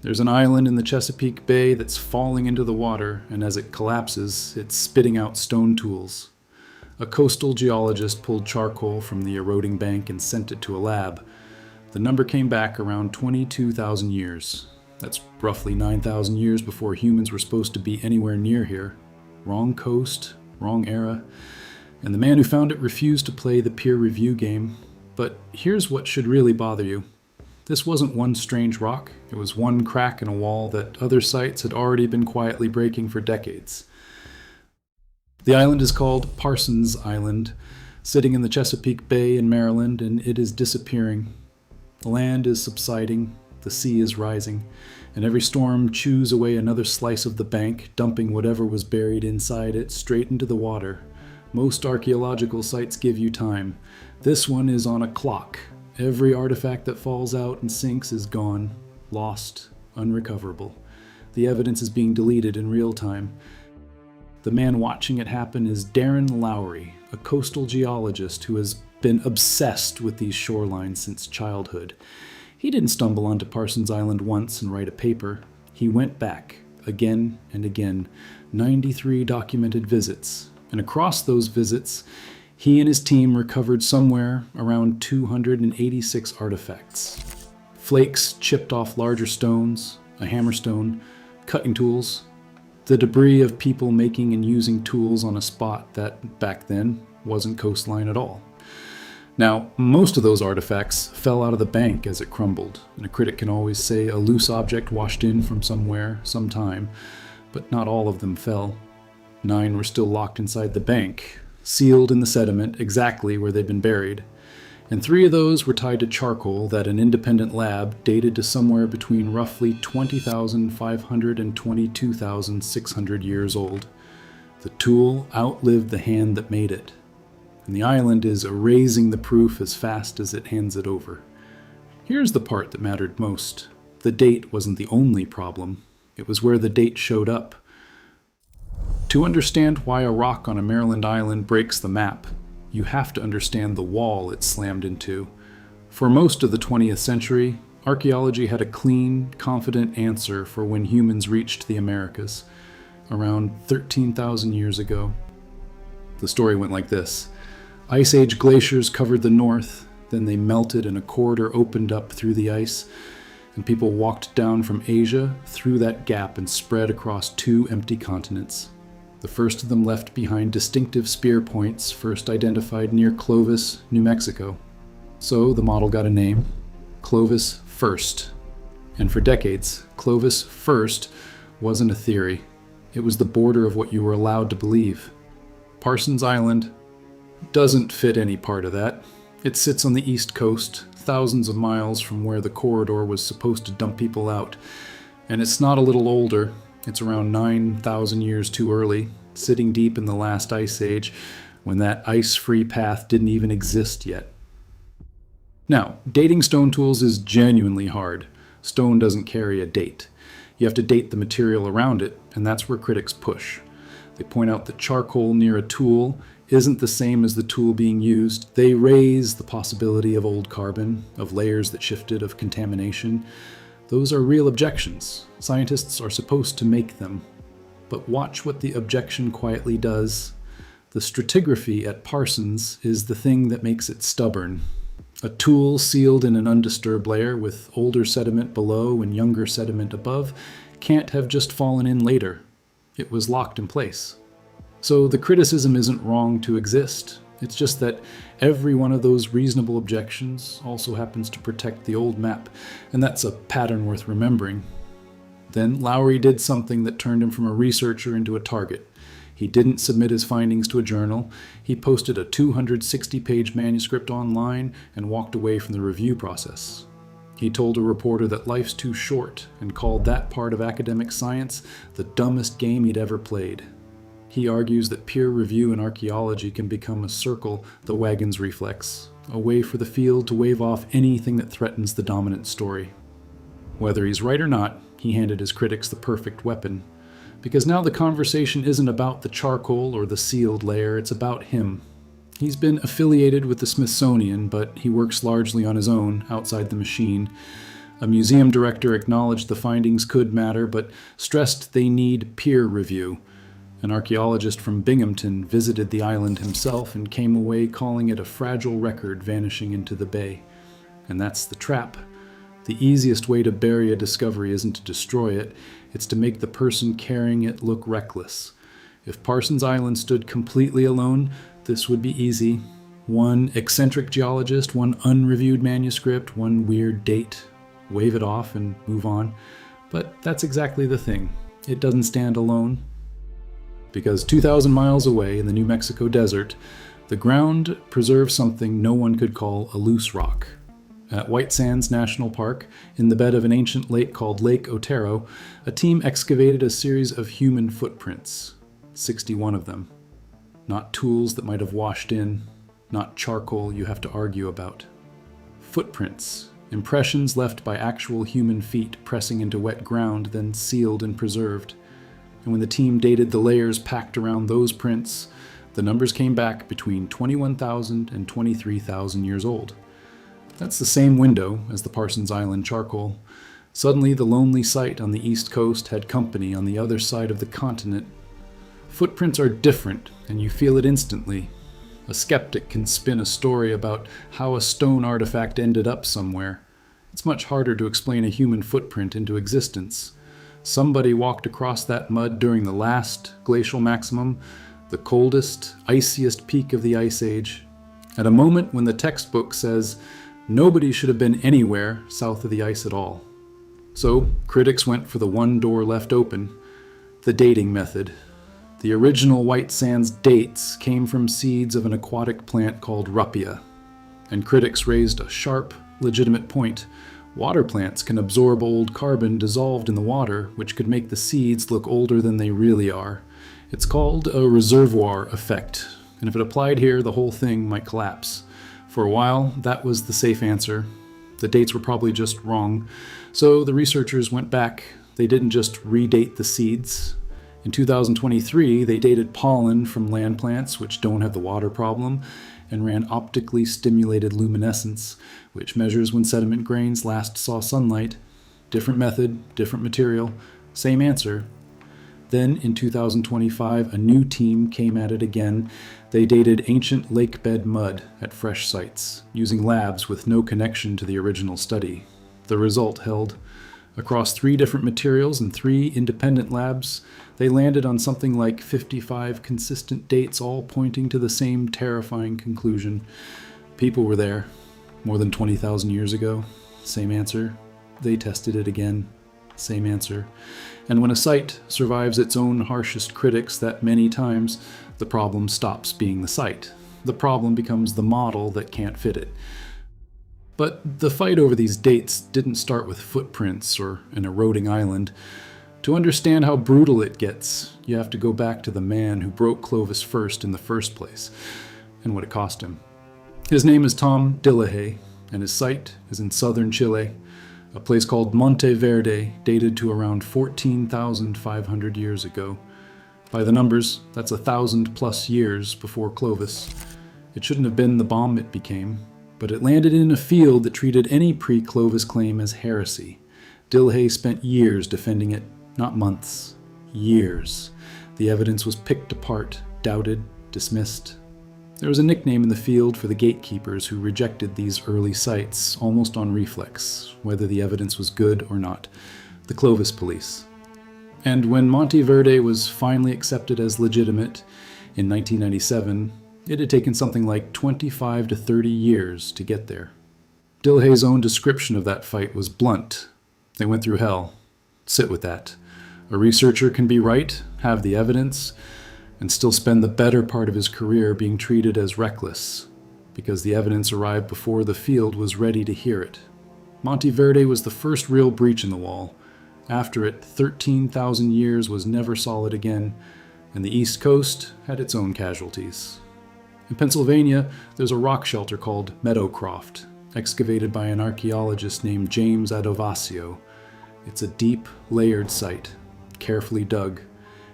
There's an island in the Chesapeake Bay that's falling into the water, and as it collapses, it's spitting out stone tools. A coastal geologist pulled charcoal from the eroding bank and sent it to a lab. The number came back around 22,000 years. That's roughly 9,000 years before humans were supposed to be anywhere near here. Wrong coast, wrong era. And the man who found it refused to play the peer review game. But here's what should really bother you. This wasn't one strange rock. It was one crack in a wall that other sites had already been quietly breaking for decades. The island is called Parsons Island, sitting in the Chesapeake Bay in Maryland, and it is disappearing. The land is subsiding, the sea is rising, and every storm chews away another slice of the bank, dumping whatever was buried inside it straight into the water. Most archaeological sites give you time. This one is on a clock. Every artifact that falls out and sinks is gone, lost, unrecoverable. The evidence is being deleted in real time. The man watching it happen is Darren Lowry, a coastal geologist who has been obsessed with these shorelines since childhood. He didn't stumble onto Parsons Island once and write a paper. He went back, again and again, 93 documented visits. And across those visits, he and his team recovered somewhere around 286 artifacts. Flakes chipped off larger stones, a hammerstone, cutting tools, the debris of people making and using tools on a spot that, back then, wasn't coastline at all. Now, most of those artifacts fell out of the bank as it crumbled, and a critic can always say a loose object washed in from somewhere, sometime, but not all of them fell. 9 were still locked inside the bank, sealed in the sediment exactly where they'd been buried, and 3 of those were tied to charcoal that an independent lab dated to somewhere between roughly 20,500 and 22,600 years old. The tool outlived the hand that made it, and the island is erasing the proof as fast as it hands it over. Here's the part that mattered most. The date wasn't the only problem. It was where the date showed up. To understand why a rock on a Maryland island breaks the map, you have to understand the wall it slammed into. For most of the 20th century, archaeology had a clean, confident answer for when humans reached the Americas, around 13,000 years ago. The story went like this. Ice Age glaciers covered the north, then they melted and a corridor opened up through the ice, and people walked down from Asia through that gap and spread across 2 empty continents. The first of them left behind distinctive spear points first identified near Clovis, New Mexico. So the model got a name, Clovis-first. And for decades, Clovis-first wasn't a theory. It was the border of what you were allowed to believe. Parsons Island doesn't fit any part of that. It sits on the east coast, thousands of miles from where the corridor was supposed to dump people out. And it's not a little older. It's around 9,000 years too early, sitting deep in the last ice age, when that ice-free path didn't even exist yet. Now, dating stone tools is genuinely hard. Stone doesn't carry a date. You have to date the material around it, and that's where critics push. They point out that charcoal near a tool isn't the same as the tool being used. They raise the possibility of old carbon, of layers that shifted, of contamination. Those are real objections. Scientists are supposed to make them. But watch what the objection quietly does. The stratigraphy at Parsons is the thing that makes it stubborn. A tool sealed in an undisturbed layer with older sediment below and younger sediment above can't have just fallen in later. It was locked in place. So the criticism isn't wrong to exist. It's just that every one of those reasonable objections also happens to protect the old map, and that's a pattern worth remembering. Then Lowry did something that turned him from a researcher into a target. He didn't submit his findings to a journal. He posted a 260-page manuscript online and walked away from the review process. He told a reporter that life's too short and called that part of academic science the dumbest game he'd ever played. He argues that peer review in archaeology can become a circle the wagon's reflex, a way for the field to wave off anything that threatens the dominant story. Whether he's right or not, he handed his critics the perfect weapon, because now the conversation isn't about the charcoal or the sealed layer, it's about him. He's been affiliated with the Smithsonian, but he works largely on his own, outside the machine. A museum director acknowledged the findings could matter, but stressed they need peer review. An archaeologist from Binghamton visited the island himself and came away calling it a fragile record vanishing into the bay. And that's the trap. The easiest way to bury a discovery isn't to destroy it, it's to make the person carrying it look reckless. If Parsons Island stood completely alone, this would be easy. One eccentric geologist, one unreviewed manuscript, one weird date. Wave it off and move on. But that's exactly the thing. It doesn't stand alone. Because 2,000 miles away in the New Mexico desert, the ground preserves something no one could call a loose rock. At White Sands National Park, in the bed of an ancient lake called Lake Otero, a team excavated a series of human footprints. 61 of them. Not tools that might have washed in, not charcoal you have to argue about. Footprints, impressions left by actual human feet pressing into wet ground, then sealed and preserved. And when the team dated the layers packed around those prints, the numbers came back between 21,000 and 23,000 years old. That's the same window as the Parsons Island charcoal. Suddenly, the lonely site on the east coast had company on the other side of the continent. Footprints are different, and you feel it instantly. A skeptic can spin a story about how a stone artifact ended up somewhere. It's much harder to explain a human footprint into existence. Somebody walked across that mud during the last glacial maximum, the coldest, iciest peak of the Ice Age, at a moment when the textbook says nobody should have been anywhere south of the ice at all. So critics went for the one door left open, the dating method. The original White Sands dates came from seeds of an aquatic plant called Ruppia. And critics raised a sharp, legitimate point. Water plants can absorb old carbon dissolved in the water, which could make the seeds look older than they really are. It's called a reservoir effect, and if it applied here, the whole thing might collapse. For a while, that was the safe answer. The dates were probably just wrong, so the researchers went back. They didn't just redate the seeds. In 2023, they dated pollen from land plants which don't have the water problem, and ran optically stimulated luminescence, which measures when sediment grains last saw sunlight. Different method, different material, same answer. Then, in 2025, a new team came at it again. They dated ancient lakebed mud at fresh sites, using labs with no connection to the original study. The result held. Across 3 different materials and 3 independent labs, they landed on something like 55 consistent dates, all pointing to the same terrifying conclusion. People were there, more than 20,000 years ago. Same answer. They tested it again. Same answer. And when a site survives its own harshest critics that many times, the problem stops being the site. The problem becomes the model that can't fit it. But the fight over these dates didn't start with footprints or an eroding island. To understand how brutal it gets, you have to go back to the man who broke Clovis-first in the first place, and what it cost him. His name is Tom Dillahay, and his site is in southern Chile, a place called Monte Verde, dated to around 14,500 years ago. By the numbers, that's 1,000+ years before Clovis. It shouldn't have been the bomb it became, but it landed in a field that treated any pre-Clovis claim as heresy. Dillahay spent years defending it, not months. Years. The evidence was picked apart, doubted, dismissed. There was a nickname in the field for the gatekeepers who rejected these early sites, almost on reflex, whether the evidence was good or not. The Clovis police. And when Monte Verde was finally accepted as legitimate in 1997, it had taken something like 25 to 30 years to get there. Dillahay's own description of that fight was blunt. They went through hell. Sit with that. A researcher can be right, have the evidence, and still spend the better part of his career being treated as reckless, because the evidence arrived before the field was ready to hear it. Monte Verde was the first real breach in the wall. After it, 13,000 years was never solid again, and the East Coast had its own casualties. In Pennsylvania, there's a rock shelter called Meadowcroft, excavated by an archaeologist named James Adovasio. It's a deep, layered site, carefully dug,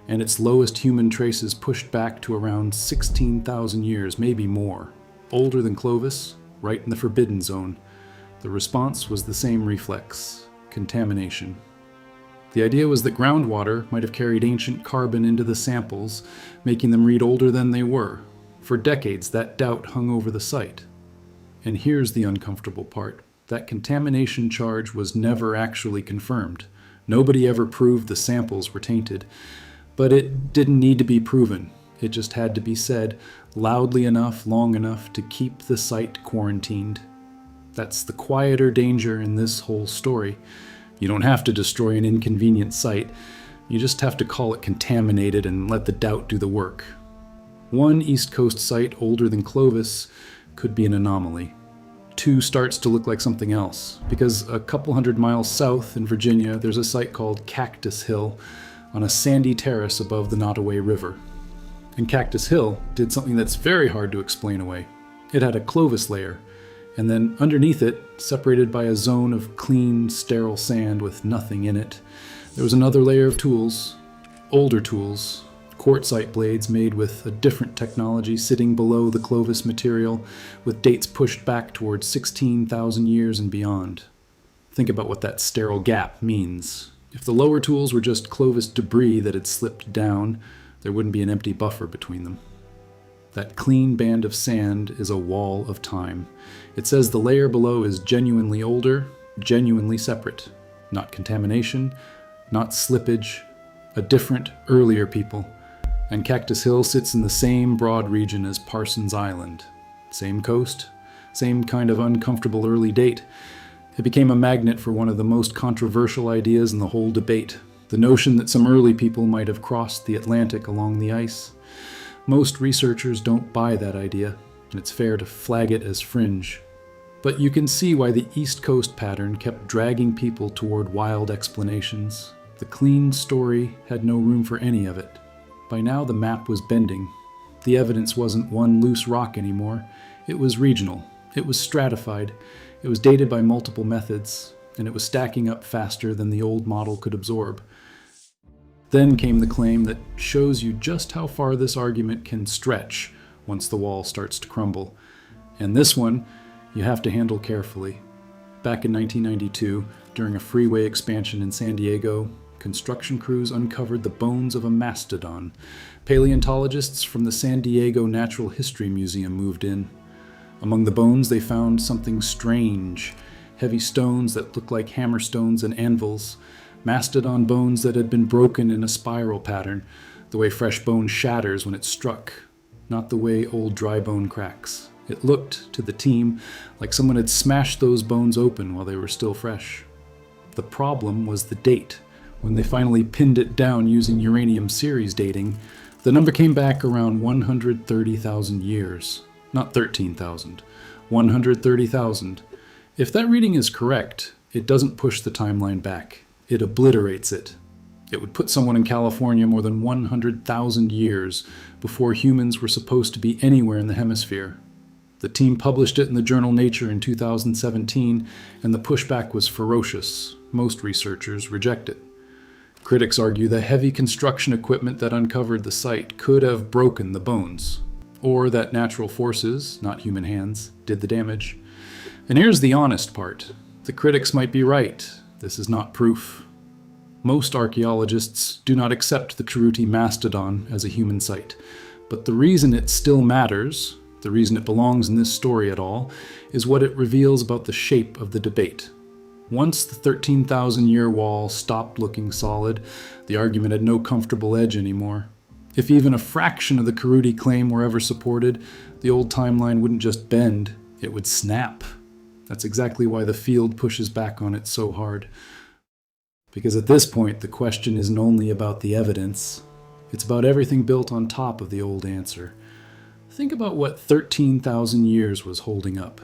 and its lowest human traces pushed back to around 16,000 years, maybe more. Older than Clovis, right in the forbidden zone. The response was the same reflex: contamination. The idea was that groundwater might have carried ancient carbon into the samples, making them read older than they were. For decades, that doubt hung over the site. And here's the uncomfortable part. That contamination charge was never actually confirmed. Nobody ever proved the samples were tainted. But it didn't need to be proven. It just had to be said loudly enough, long enough to keep the site quarantined. That's the quieter danger in this whole story. You don't have to destroy an inconvenient site. You just have to call it contaminated and let the doubt do the work. One East Coast site older than Clovis could be an anomaly. Two starts to look like something else, because a couple hundred miles south in Virginia, there's a site called Cactus Hill on a sandy terrace above the Nottoway River. And Cactus Hill did something that's very hard to explain away. It had a Clovis layer, and then underneath it, separated by a zone of clean, sterile sand with nothing in it, there was another layer of tools, older tools, quartzite blades made with a different technology sitting below the Clovis material, with dates pushed back towards 16,000 years and beyond. Think about what that sterile gap means. If the lower tools were just Clovis debris that had slipped down, there wouldn't be an empty buffer between them. That clean band of sand is a wall of time. It says the layer below is genuinely older, genuinely separate. Not contamination, not slippage, a different, earlier people. And Cactus Hill sits in the same broad region as Parsons Island. Same coast, same kind of uncomfortable early date. It became a magnet for one of the most controversial ideas in the whole debate, the notion that some early people might have crossed the Atlantic along the ice. Most researchers don't buy that idea, and it's fair to flag it as fringe. But you can see why the East Coast pattern kept dragging people toward wild explanations. The clean story had no room for any of it. By now the map was bending. The evidence wasn't one loose rock anymore. It was regional. It was stratified. It was dated by multiple methods, and it was stacking up faster than the old model could absorb. Then came the claim that shows you just how far this argument can stretch once the wall starts to crumble. And this one, you have to handle carefully. Back in 1992, during a freeway expansion in San Diego, construction crews uncovered the bones of a mastodon. Paleontologists from the San Diego Natural History Museum moved in. Among the bones, they found something strange. Heavy stones that looked like hammerstones and anvils. Mastodon bones that had been broken in a spiral pattern, the way fresh bone shatters when it's struck, not the way old dry bone cracks. It looked, to the team, like someone had smashed those bones open while they were still fresh. The problem was the date. When they finally pinned it down using uranium series dating, the number came back around 130,000 years. Not 13,000. 130,000. If that reading is correct, it doesn't push the timeline back. It obliterates it. It would put someone in California more than 100,000 years before humans were supposed to be anywhere in the hemisphere. The team published it in the journal Nature in 2017, and the pushback was ferocious. Most researchers reject it. Critics argue the heavy construction equipment that uncovered the site could have broken the bones, or that natural forces, not human hands, did the damage. And here's the honest part. The critics might be right. This is not proof. Most archaeologists do not accept the Cheruti Mastodon as a human site, but the reason it still matters, the reason it belongs in this story at all, is what it reveals about the shape of the debate. Once the 13,000-year wall stopped looking solid, the argument had no comfortable edge anymore. If even a fraction of the Cheruti claim were ever supported, the old timeline wouldn't just bend, it would snap. That's exactly why the field pushes back on it so hard. Because at this point, the question isn't only about the evidence, it's about everything built on top of the old answer. Think about what 13,000 years was holding up.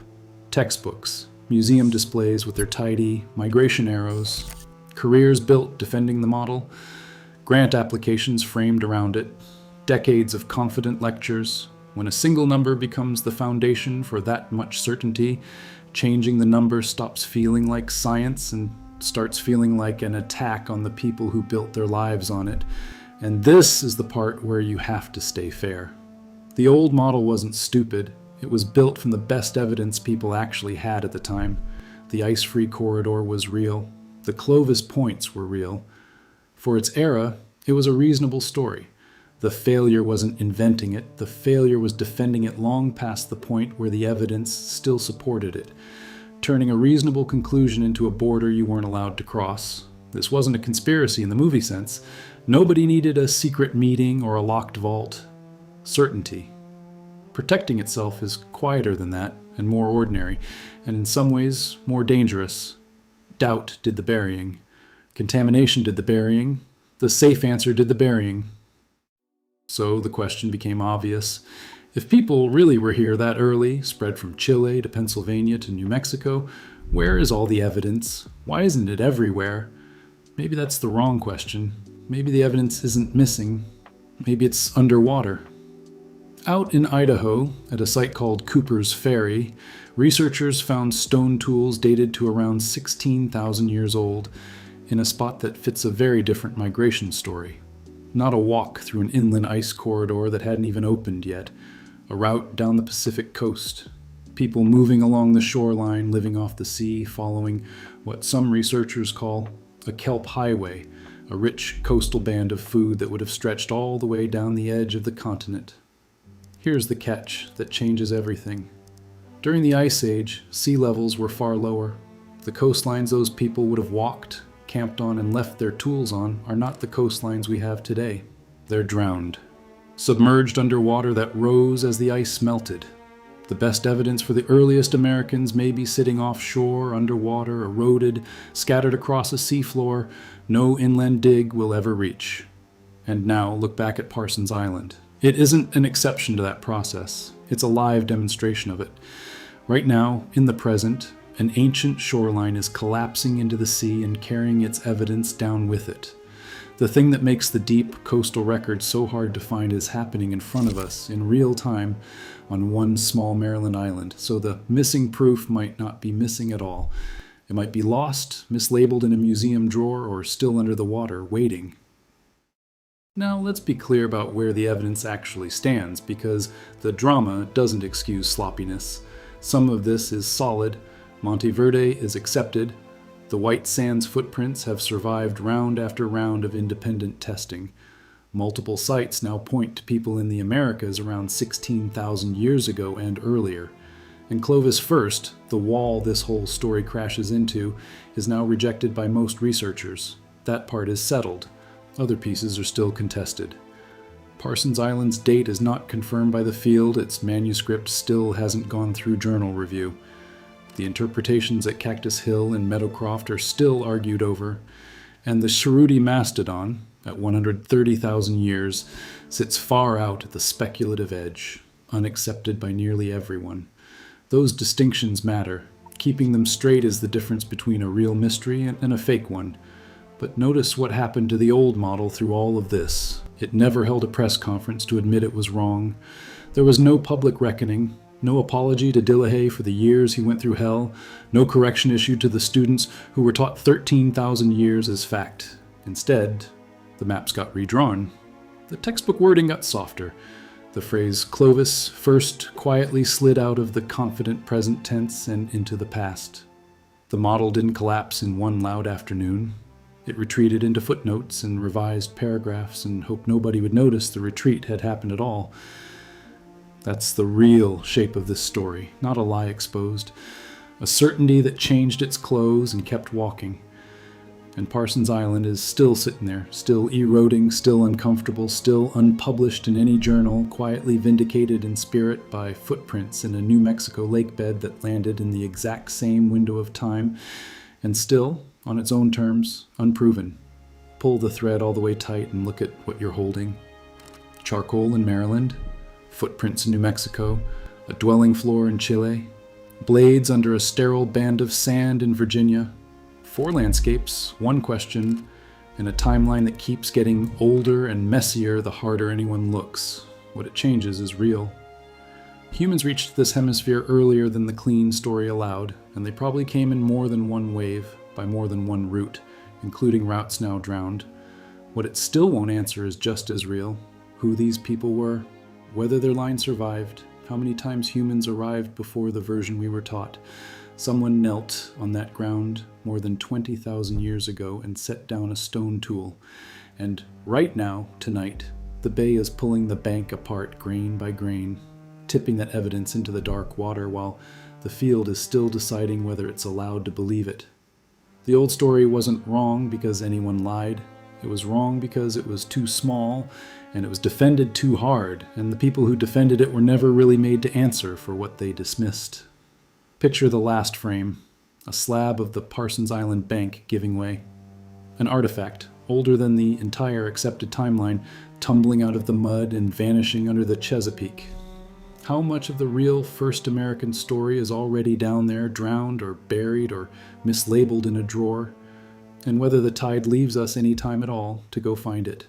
Textbooks, museum displays with their tidy migration arrows, careers built defending the model, grant applications framed around it, decades of confident lectures. When a single number becomes the foundation for that much certainty, changing the number stops feeling like science and starts feeling like an attack on the people who built their lives on it. And this is the part where you have to stay fair. The old model wasn't stupid. It was built from the best evidence people actually had at the time. The ice-free corridor was real. The Clovis points were real. For its era, it was a reasonable story. The failure wasn't inventing it. The failure was defending it long past the point where the evidence still supported it, turning a reasonable conclusion into a border you weren't allowed to cross. This wasn't a conspiracy in the movie sense. Nobody needed a secret meeting or a locked vault. Certainty. Protecting itself is quieter than that and more ordinary, and in some ways more dangerous. Doubt did the burying. Contamination did the burying. The safe answer did the burying. So the question became obvious. If people really were here that early, spread from Chile to Pennsylvania to New Mexico, where is all the evidence? Why isn't it everywhere? Maybe that's the wrong question. Maybe the evidence isn't missing. Maybe it's underwater. Out in Idaho, at a site called Cooper's Ferry, researchers found stone tools dated to around 16,000 years old, in a spot that fits a very different migration story. Not a walk through an inland ice corridor that hadn't even opened yet. A route down the Pacific coast. People moving along the shoreline, living off the sea, following what some researchers call a kelp highway, a rich coastal band of food that would have stretched all the way down the edge of the continent. Here's the catch that changes everything. During the Ice Age, sea levels were far lower. The coastlines those people would have walked, camped on, and left their tools on are not the coastlines we have today. They're drowned. Submerged underwater that rose as the ice melted. The best evidence for the earliest Americans may be sitting offshore, underwater, eroded, scattered across a seafloor no inland dig will ever reach. And now look back at Parsons Island. It isn't an exception to that process. It's a live demonstration of it. Right now, in the present, an ancient shoreline is collapsing into the sea and carrying its evidence down with it. The thing that makes the deep coastal record so hard to find is happening in front of us in real time on one small Maryland island, so the missing proof might not be missing at all. It might be lost, mislabeled in a museum drawer, or still under the water, waiting. Now let's be clear about where the evidence actually stands, because the drama doesn't excuse sloppiness. Some of this is solid. Monteverde is accepted. The White Sands footprints have survived round after round of independent testing. Multiple sites now point to people in the Americas around 16,000 years ago and earlier. And Clovis-first, the wall this whole story crashes into, is now rejected by most researchers. That part is settled. Other pieces are still contested. Parsons Island's date is not confirmed by the field. Its manuscript still hasn't gone through journal review. The interpretations at Cactus Hill and Meadowcroft are still argued over, and the Cheruti Mastodon, at 130,000 years, sits far out at the speculative edge, unaccepted by nearly everyone. Those distinctions matter. Keeping them straight is the difference between a real mystery and a fake one. But notice what happened to the old model through all of this. It never held a press conference to admit it was wrong. There was no public reckoning. No apology to Dillehay for the years he went through hell. No correction issued to the students who were taught 13,000 years as fact. Instead, the maps got redrawn. The textbook wording got softer. The phrase Clovis-first quietly slid out of the confident present tense and into the past. The model didn't collapse in one loud afternoon. It retreated into footnotes and revised paragraphs and hoped nobody would notice the retreat had happened at all. That's the real shape of this story, not a lie exposed. A certainty that changed its clothes and kept walking. And Parsons Island is still sitting there, still eroding, still uncomfortable, still unpublished in any journal, quietly vindicated in spirit by footprints in a New Mexico lake bed that landed in the exact same window of time, and still, on its own terms, unproven. Pull the thread all the way tight and look at what you're holding. Charcoal in Maryland. Footprints in New Mexico, a dwelling floor in Chile, blades under a sterile band of sand in Virginia, 4 landscapes, 1 question, and a timeline that keeps getting older and messier the harder anyone looks. What it changes is real. Humans reached this hemisphere earlier than the clean story allowed, and they probably came in more than one wave, by more than one route, including routes now drowned. What it still won't answer is just as real. Who these people were, whether their line survived, how many times humans arrived before the version we were taught. Someone knelt on that ground more than 20,000 years ago and set down a stone tool. And right now, tonight, the bay is pulling the bank apart grain by grain, tipping that evidence into the dark water while the field is still deciding whether it's allowed to believe it. The old story wasn't wrong because anyone lied. It was wrong because it was too small, and it was defended too hard, and the people who defended it were never really made to answer for what they dismissed. Picture the last frame, a slab of the Parsons Island bank giving way. An artifact, older than the entire accepted timeline, tumbling out of the mud and vanishing under the Chesapeake. How much of the real first American story is already down there, drowned or buried or mislabeled in a drawer? And whether the tide leaves us any time at all to go find it.